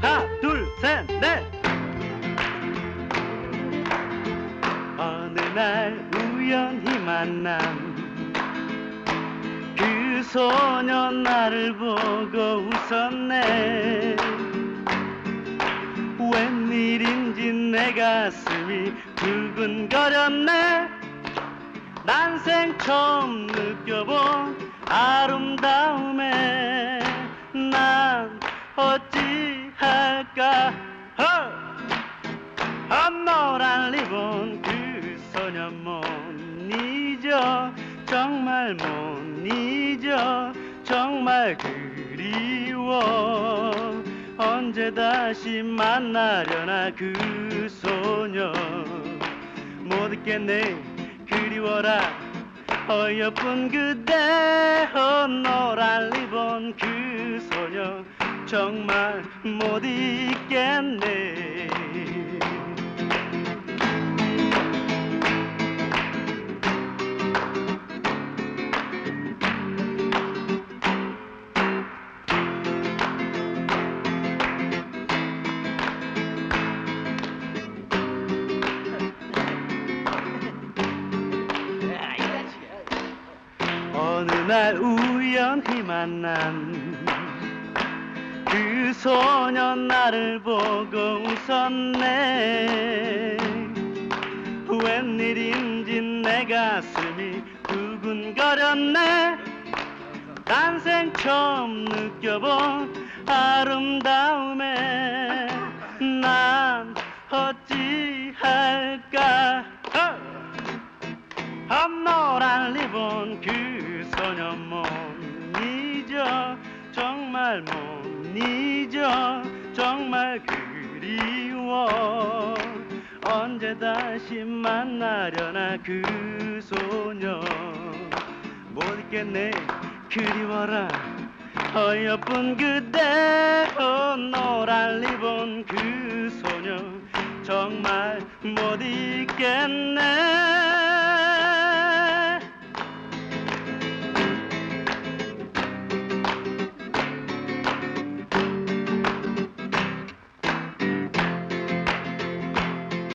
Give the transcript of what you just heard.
하나 둘 셋 넷. 어느 날 우연히 만난 그 소녀 나를 보고 웃었네. 웬일인지 내 가슴이 두근거렸네. 난생 처음 느껴본 아름다움에 난 어찌할까. 노란 리본 그 소녀 못 잊어. 정말 못 잊어. 정말 그리워. 언제 다시 만나려나 그 소녀. 못 잊겠네 그리워라 어여쁜 그대. 노란 리본 그 소녀 정말 못 잊겠네. 어느 날 우연히 만난 그 소녀 나를 보고 웃었네. 웬일인지 내 가슴이 두근거렸네. 난생 처음 느껴본 아름다움에 난 어찌할까. 노란 리본 그 소녀 못 잊어. 정말 못 잊어. 정말 그리워. 언제 다시 만나려나 그 소녀. 못 잊겠네 그리워라 어여쁜 그대. 노란 리본 그 소녀 정말 못 잊겠네.